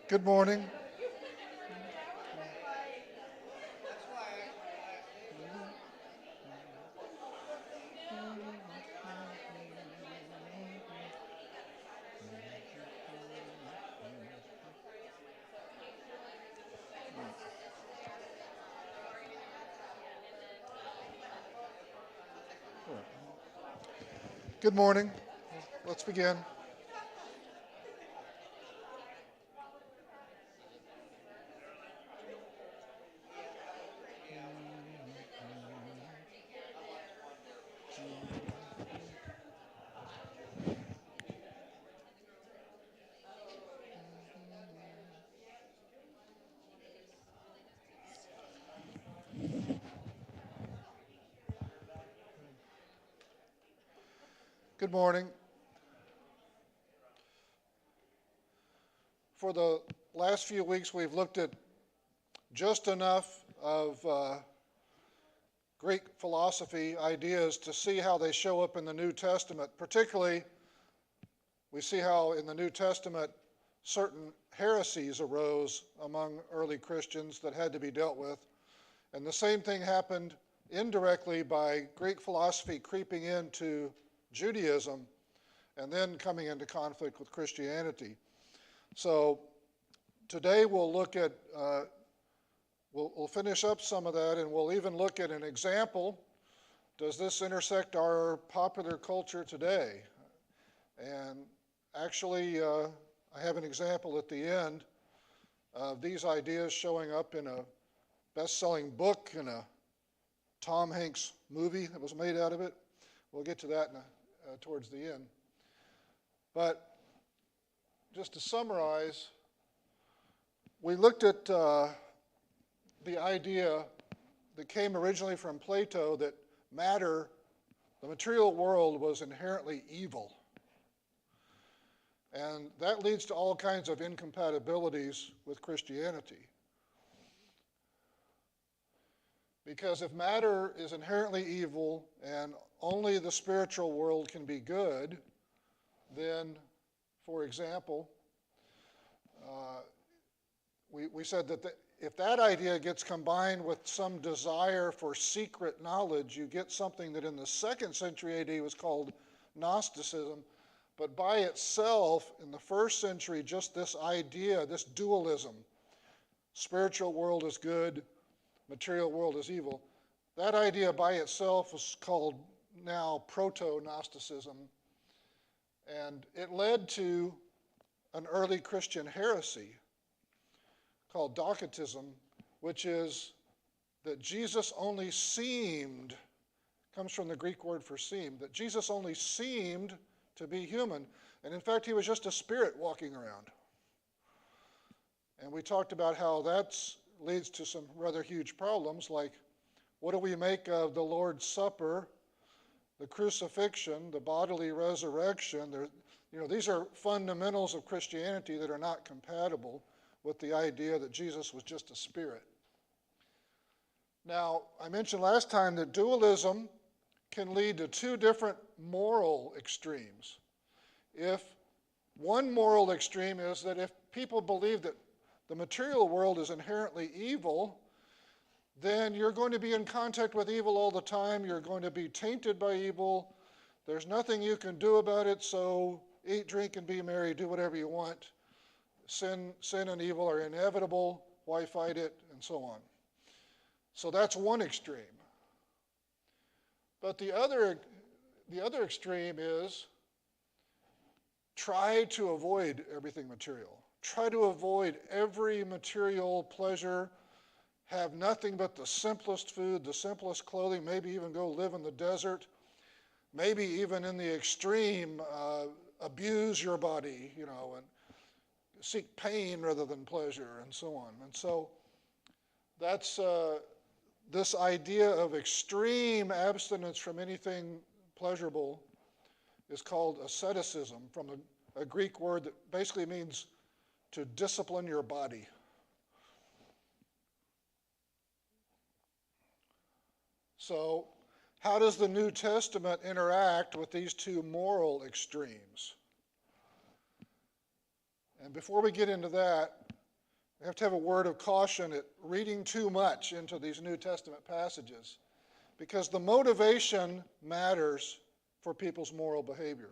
Good morning. Good morning. Let's begin. Good morning. For the last few weeks, we've looked at just enough of Greek philosophy ideas to see how they show up in the New Testament. Particularly, we see how in the New Testament certain heresies arose among early Christians that had to be dealt with. And the same thing happened indirectly by Greek philosophy creeping into Judaism and then coming into conflict with Christianity. So today we'll look at, we'll finish up some of that, and we'll even look at an example. Does this intersect our popular culture today? And actually, I have an example at the end of these ideas showing up in a best-selling book and a Tom Hanks movie that was made out of it. We'll get to that towards the end. But just to summarize, we looked at the idea that came originally from Plato that matter, the material world, was inherently evil. And that leads to all kinds of incompatibilities with Christianity. Because if matter is inherently evil and only the spiritual world can be good, then, for example, we said that if that idea gets combined with some desire for secret knowledge, you get something that in the 2nd century AD was called Gnosticism. But by itself, in the 1st century, just this idea, this dualism, spiritual world is good, material world is evil, that idea by itself was called now proto-Gnosticism. And it led to an early Christian heresy called Docetism, which is that Jesus only seemed, comes from the Greek word for seem, that Jesus only seemed to be human. And in fact, he was just a spirit walking around. And we talked about how that leads to some rather huge problems, like what do we make of the Lord's Supper, the crucifixion, the bodily resurrection? These are fundamentals of Christianity that are not compatible with the idea that Jesus was just a spirit. Now, I mentioned last time that dualism can lead to two different moral extremes. If one moral extreme is that if people believe that the material world is inherently evil, then you're going to be in contact with evil all the time. You're going to be tainted by evil. There's nothing you can do about it, so eat, drink, and be merry. Do whatever you want. Sin and evil are inevitable. Why fight it? And so on. So that's one extreme. But the other extreme is try to avoid everything material. Try to avoid every material pleasure. Have nothing but the simplest food, the simplest clothing, maybe even go live in the desert. Maybe even in the extreme, abuse your body, and seek pain rather than pleasure, and so on. And so that's this idea of extreme abstinence from anything pleasurable is called asceticism, from a Greek word that basically means to discipline your body. So, how does the New Testament interact with these two moral extremes? And before we get into that, We have to have a word of caution at reading too much into these New Testament passages, because the motivation matters for people's moral behavior.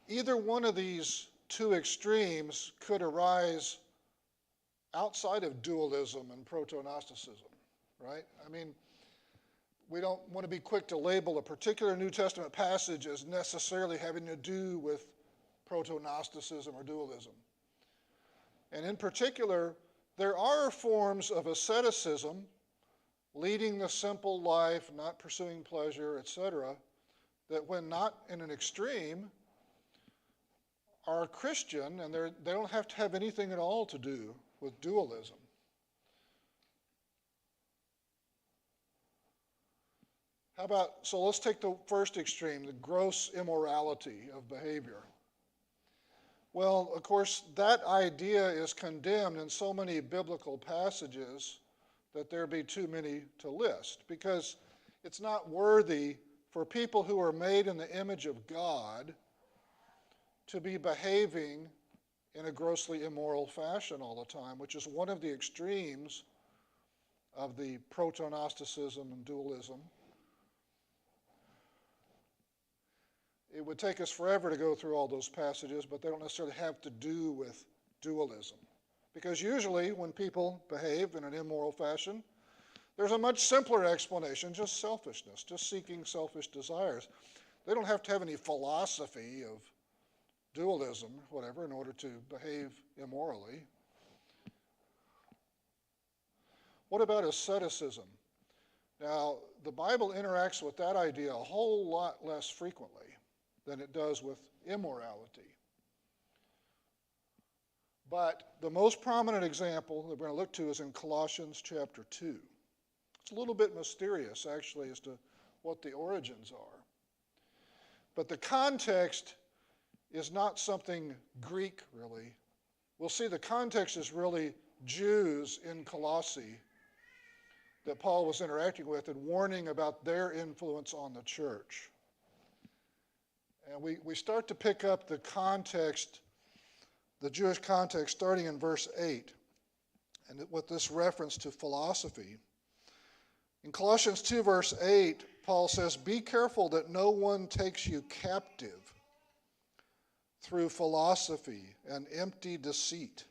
Either one of these two extremes could arise outside of dualism and proto-Gnosticism, right? I mean, we don't want to be quick to label a particular New Testament passage as necessarily having to do with proto-Gnosticism or dualism. And in particular, there are forms of asceticism, leading the simple life, not pursuing pleasure, etc., that when not in an extreme, are Christian, and they don't have to have anything at all to do with dualism. So let's take the first extreme, the gross immorality of behavior. Well, of course, that idea is condemned in so many biblical passages that there be too many to list, because it's not worthy for people who are made in the image of God to be behaving in a grossly immoral fashion all the time, which is one of the extremes of the proto-Gnosticism and dualism. It would take us forever to go through all those passages, but they don't necessarily have to do with dualism. Because usually when people behave in an immoral fashion, there's a much simpler explanation, just selfishness, just seeking selfish desires. They don't have to have any philosophy of dualism, whatever, in order to behave immorally. What about asceticism? Now, the Bible interacts with that idea a whole lot less frequently than it does with immorality. But the most prominent example that we're going to look to is in Colossians chapter 2. It's a little bit mysterious, actually, as to what the origins are. But the context is not something Greek, really. We'll see the context is really Jews in Colossae that Paul was interacting with and warning about their influence on the church. And we start to pick up the context, the Jewish context, starting in verse 8, and with this reference to philosophy. In Colossians 2, verse 8, Paul says, "Be careful that no one takes you captive through philosophy and empty deceit,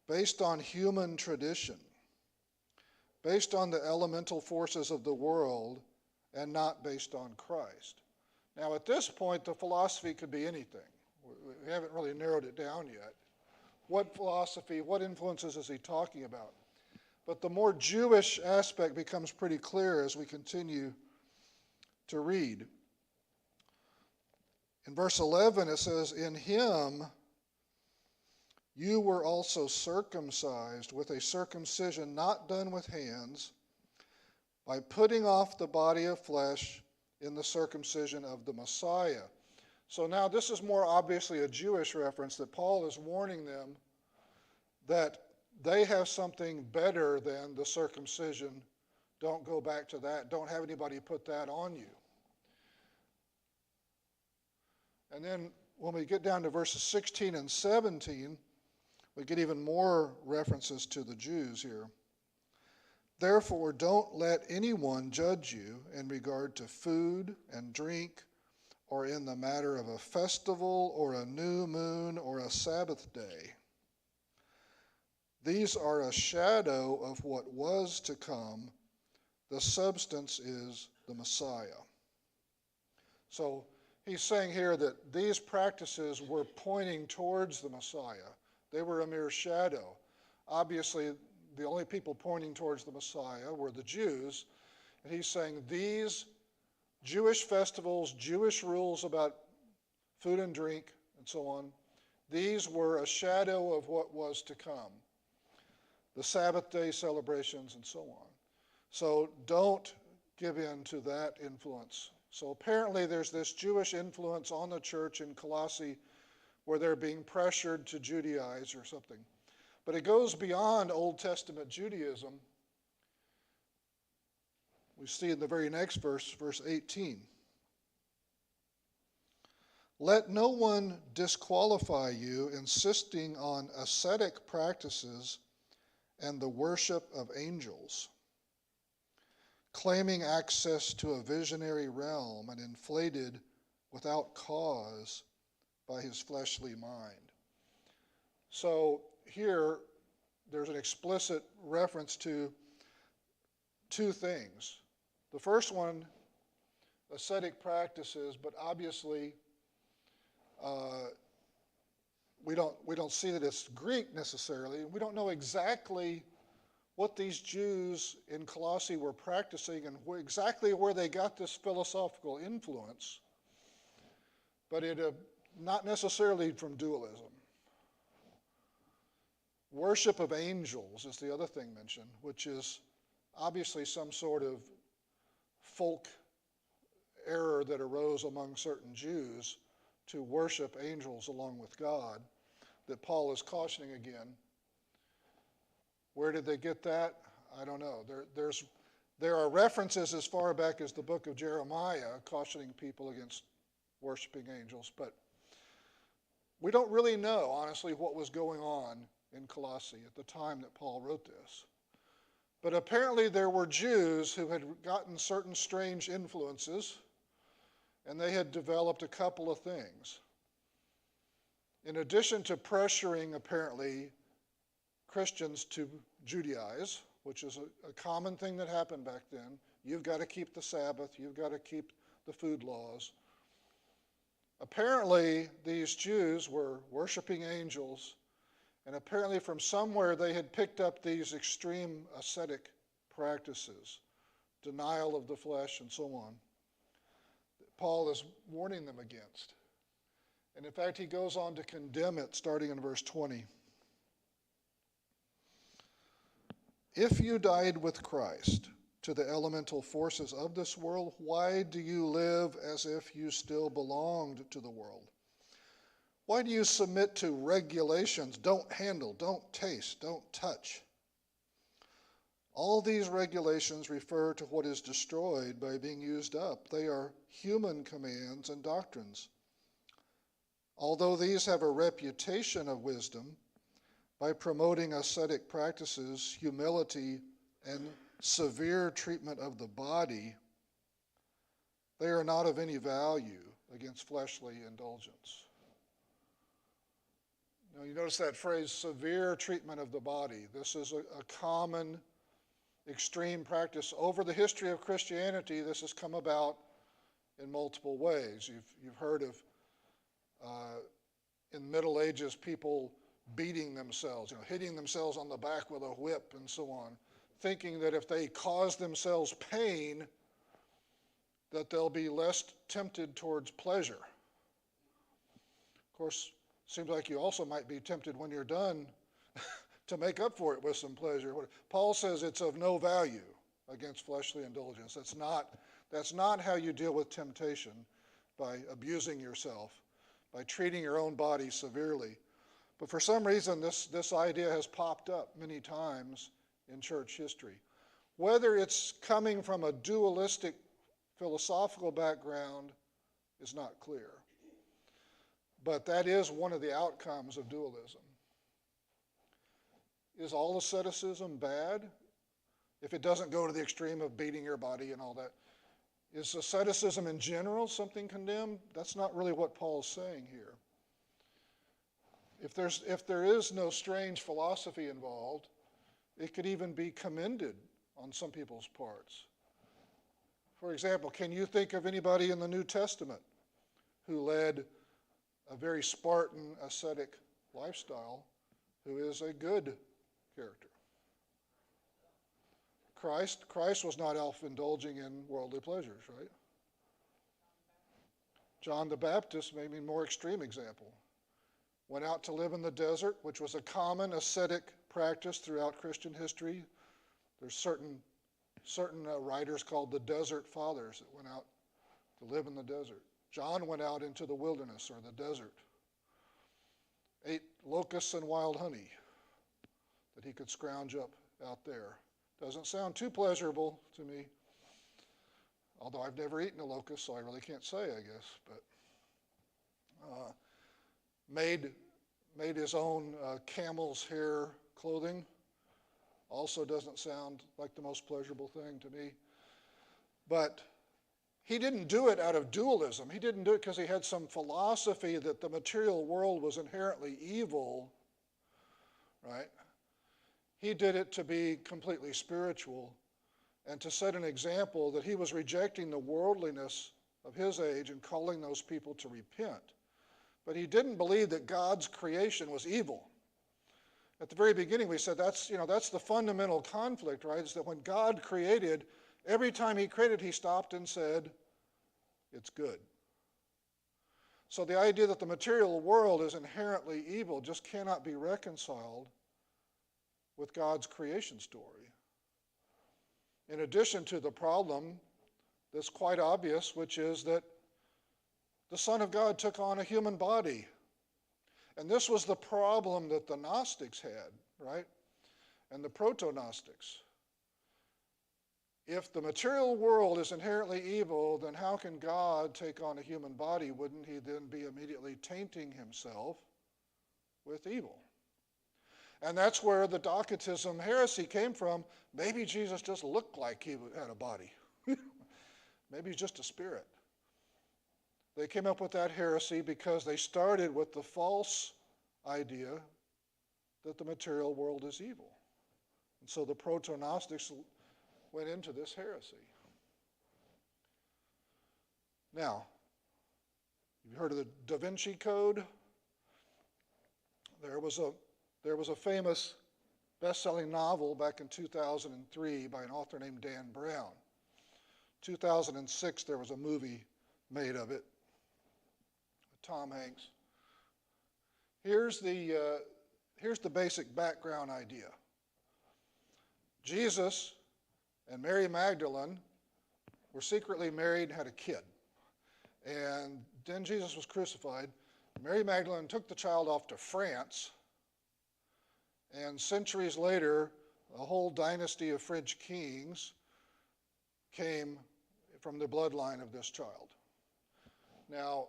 based on human tradition, based on the elemental forces of the world, and not based on Christ." Now, at this point, the philosophy could be anything. We haven't really narrowed it down yet. What philosophy, what influences is he talking about? But the more Jewish aspect becomes pretty clear as we continue to read. In verse 11, it says, "In him you were also circumcised with a circumcision not done with hands, by putting off the body of flesh in the circumcision of the Messiah." So now this is more obviously a Jewish reference, that Paul is warning them that they have something better than the circumcision. Don't go back to that. Don't have anybody put that on you. And then when we get down to verses 16 and 17, we get even more references to the Jews here. "Therefore, don't let anyone judge you in regard to food and drink, or in the matter of a festival or a new moon or a Sabbath day. These are a shadow of what was to come. The substance is the Messiah." So he's saying here that these practices were pointing towards the Messiah. They were a mere shadow. Obviously, the only people pointing towards the Messiah were the Jews. And he's saying these Jewish festivals, Jewish rules about food and drink, and so on, these were a shadow of what was to come. The Sabbath day celebrations and so on. So don't give in to that influence. So apparently there's this Jewish influence on the church in Colossae where they're being pressured to Judaize or something. But it goes beyond Old Testament Judaism. We see in the very next verse, verse 18. Let no one disqualify you, insisting on ascetic practices and the worship of angels, claiming access to a visionary realm and inflated without cause by his fleshly mind. So here, there's an explicit reference to two things. The first one, ascetic practices, but obviously we don't see that it's Greek necessarily. We don't know exactly what these Jews in Colossae were practicing and exactly where they got this philosophical influence, but it not necessarily from dualism. Worship of angels is the other thing mentioned, which is obviously some sort of folk error that arose among certain Jews to worship angels along with God, that Paul is cautioning again. Where did they get that? I don't know. There are references as far back as the book of Jeremiah cautioning people against worshiping angels, but we don't really know, honestly, what was going on in Colossae at the time that Paul wrote this. But apparently there were Jews who had gotten certain strange influences, and they had developed a couple of things. In addition to pressuring, apparently, Christians to Judaize, which is a common thing that happened back then. You've got to keep the Sabbath. You've got to keep the food laws. Apparently, these Jews were worshiping angels, and apparently from somewhere they had picked up these extreme ascetic practices, denial of the flesh and so on, that Paul is warning them against. And in fact, he goes on to condemn it starting in verse 20. If you died with Christ to the elemental forces of this world, why do you live as if you still belonged to the world? Why do you submit to regulations? Don't handle, don't taste, don't touch. All these regulations refer to what is destroyed by being used up. They are human commands and doctrines. Although these have a reputation of wisdom, by promoting ascetic practices, humility, and severe treatment of the body, they are not of any value against fleshly indulgence. Now, you notice that phrase, severe treatment of the body. This is a common extreme practice. Over the history of Christianity, this has come about in multiple ways. You've heard of, in the Middle Ages, people beating themselves, hitting themselves on the back with a whip and so on, thinking that if they cause themselves pain, that they'll be less tempted towards pleasure. Of course, it seems like you also might be tempted when you're done to make up for it with some pleasure. Paul says it's of no value against fleshly indulgence. That's not how you deal with temptation, by abusing yourself, by treating your own body severely. But for some reason, this idea has popped up many times in church history. Whether it's coming from a dualistic philosophical background is not clear. But that is one of the outcomes of dualism. Is all asceticism bad? If it doesn't go to the extreme of beating your body and all that. Is asceticism in general something condemned? That's not really what Paul is saying here. If there is no strange philosophy involved, it could even be commended on some people's parts. For example, can you think of anybody in the New Testament who led a very Spartan ascetic lifestyle who is a good character? Christ was not indulging in worldly pleasures, right? John the Baptist, maybe a more extreme example, went out to live in the desert, which was a common ascetic practice throughout Christian history. There's certain writers called the Desert Fathers that went out to live in the desert. John went out into the wilderness or the desert, ate locusts and wild honey that he could scrounge up out there. Doesn't sound too pleasurable to me, although I've never eaten a locust, so I really can't say, I guess. But made his own camel's hair clothing. Also doesn't sound like the most pleasurable thing to me. But he didn't do it out of dualism. He didn't do it because he had some philosophy that the material world was inherently evil, right? He did it to be completely spiritual and to set an example that he was rejecting the worldliness of his age and calling those people to repent. But he didn't believe that God's creation was evil. At the very beginning we said that's the fundamental conflict, right? Is that when God created, every time he created, he stopped and said, it's good. So the idea that the material world is inherently evil just cannot be reconciled with God's creation story. In addition to the problem that's quite obvious, which is that the Son of God took on a human body. And this was the problem that the Gnostics had, right? And the proto-Gnostics. If the material world is inherently evil, then how can God take on a human body? Wouldn't he then be immediately tainting himself with evil? And that's where the Docetism heresy came from. Maybe Jesus just looked like he had a body. Maybe he's just a spirit. They came up with that heresy because they started with the false idea that the material world is evil. And so the proto-Gnostics went into this heresy. Now, you've heard of the Da Vinci Code? There was a famous best-selling novel back in 2003 by an author named Dan Brown. 2006, there was a movie made of it with Tom Hanks. Here's the basic background idea. Jesus and Mary Magdalene were secretly married and had a kid. And then Jesus was crucified. Mary Magdalene took the child off to France. And centuries later, a whole dynasty of French kings came from the bloodline of this child. Now,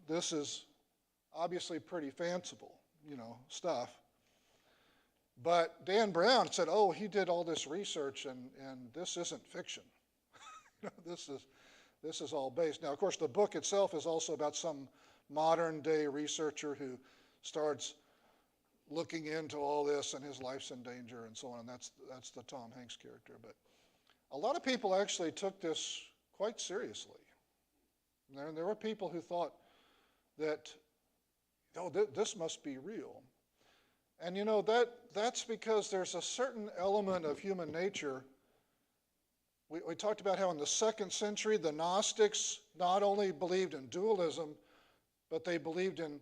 this is obviously pretty fanciful, stuff. But Dan Brown said, oh, he did all this research and this isn't fiction. This is all based. Now, of course, the book itself is also about some modern day researcher who starts looking into all this and his life's in danger and so on. And that's the Tom Hanks character. But a lot of people actually took this quite seriously. There were people who thought that, this must be real. And that's because there's a certain element of human nature. We talked about how in the 2nd century, the Gnostics not only believed in dualism, but they believed in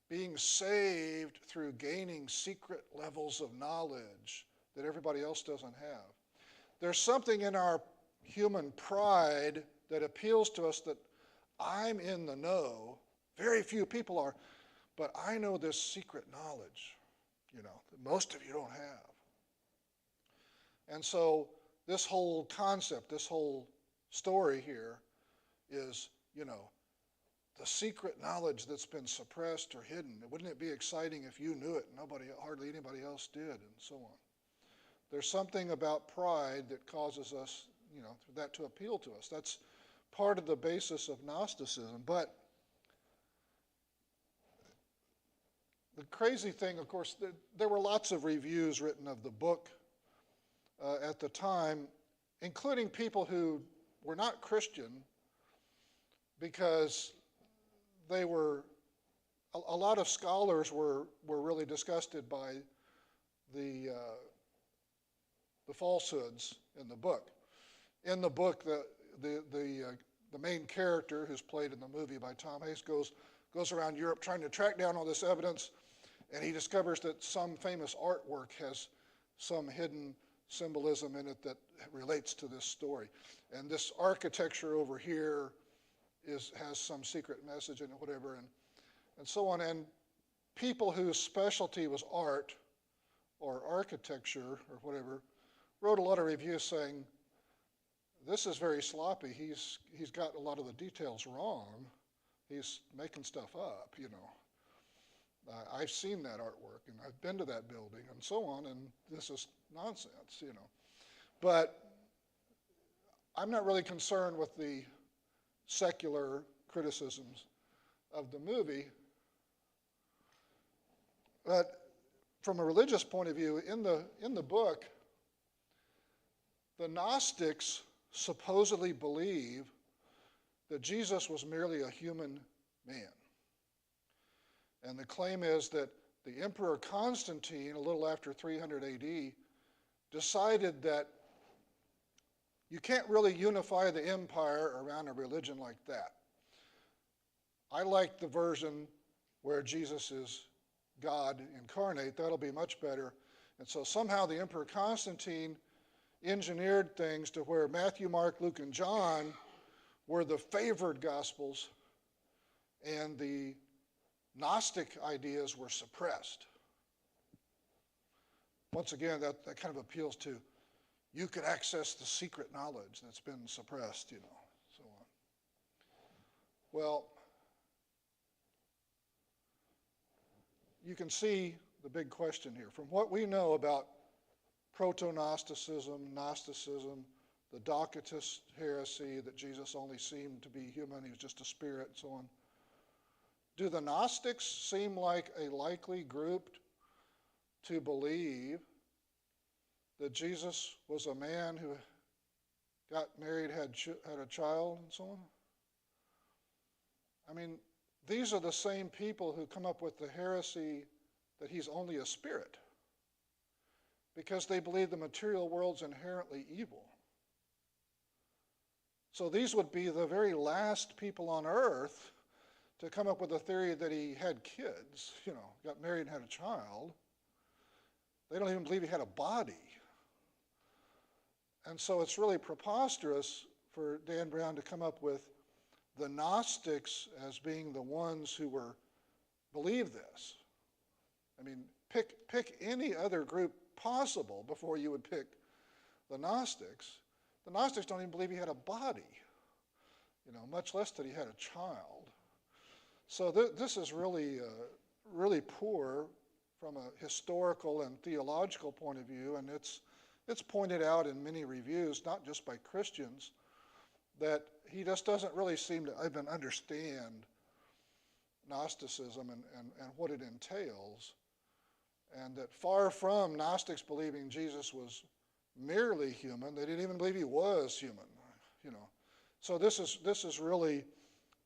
being saved through gaining secret levels of knowledge that everybody else doesn't have. There's something in our human pride that appeals to us that I'm in the know. Very few people are, but I know this secret knowledge, that most of you don't have. And so this whole concept, this whole story here is, the secret knowledge that's been suppressed or hidden. Wouldn't it be exciting if you knew it and hardly anybody else did, and so on. There's something about pride that causes us, that to appeal to us. That's part of the basis of Gnosticism. But the crazy thing, of course, there were lots of reviews written of the book at the time, including people who were not Christian, because they were, a lot of scholars were really disgusted by the falsehoods in the book. In the book, the main character, who's played in the movie by Tom Hanks, goes around Europe trying to track down all this evidence, and he discovers that some famous artwork has some hidden symbolism in it that relates to this story. And this architecture over here has some secret message in it, whatever, and so on. And people whose specialty was art or architecture or whatever wrote a lot of reviews saying, this is very sloppy. He's got a lot of the details wrong. He's making stuff up, I've seen that artwork, and I've been to that building, and so on, and this is nonsense, you know. But I'm not really concerned with the secular criticisms of the movie. But from a religious point of view, in the book, the Gnostics supposedly believe that Jesus was merely a human man. And the claim is that the Emperor Constantine, a little after 300 AD, decided that you can't really unify the empire around a religion like that. I like the version where Jesus is God incarnate. That'll be much better. And so somehow the Emperor Constantine engineered things to where Matthew, Mark, Luke, and John were the favored gospels, and the Gnostic ideas were suppressed. Once again, that kind of appeals to you could access the secret knowledge that's been suppressed, you know, so on. Well, you can see the big question here. From what we know about proto-Gnosticism, Gnosticism, the Docetist heresy that Jesus only seemed to be human, he was just a spirit, and so on. Do the Gnostics seem like a likely group to believe that Jesus was a man who got married, had a child, and so on? I mean, these are the same people who come up with the heresy that he's only a spirit, because they believe the material world's inherently evil. So these would be the very last people on earth to come up with a theory that he had kids, you know, got married and had a child. They don't even believe he had a body. And so it's really preposterous for Dan Brown to come up with the Gnostics as being the ones who believe this. I mean, pick any other group possible before you would pick the Gnostics. The Gnostics don't even believe he had a body, you know, much less that he had a child. So this is really, really poor from a historical and theological point of view, and it's pointed out in many reviews, not just by Christians, that he just doesn't really seem to even understand Gnosticism and what it entails, and that far from Gnostics believing Jesus was merely human, they didn't even believe he was human, you know. So this is really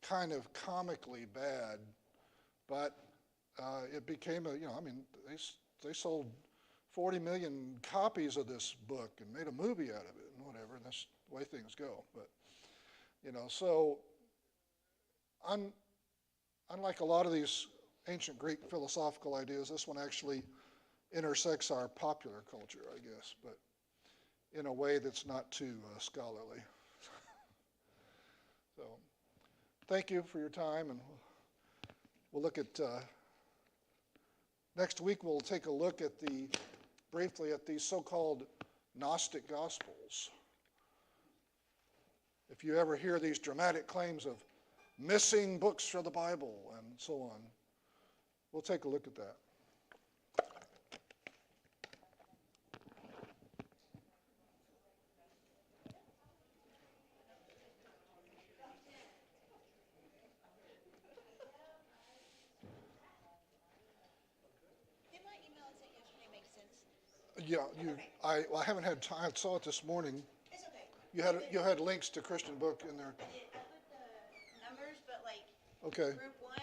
kind of comically bad, but it became you know, I mean, they sold 40 million copies of this book and made a movie out of it and whatever, and that's the way things go. But, you know, so unlike a lot of these ancient Greek philosophical ideas, this one actually intersects our popular culture, I guess, but in a way that's not too scholarly. So thank you for your time, and we'll look at, next week we'll take a look at briefly at these so-called Gnostic Gospels. If you ever hear these dramatic claims of missing books from the Bible and so on, we'll take a look at that. Yeah, I haven't had time. I saw it this morning. It's okay. You had links to Christian book in there. I put the numbers, but like Okay. group 1,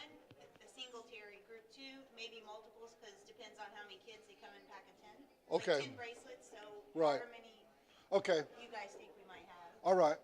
the singletary. Group 2, maybe multiples, because it depends on how many kids they come in pack of 10. Okay. Like 10 bracelets, so right. however many okay. you guys think we might have. All right.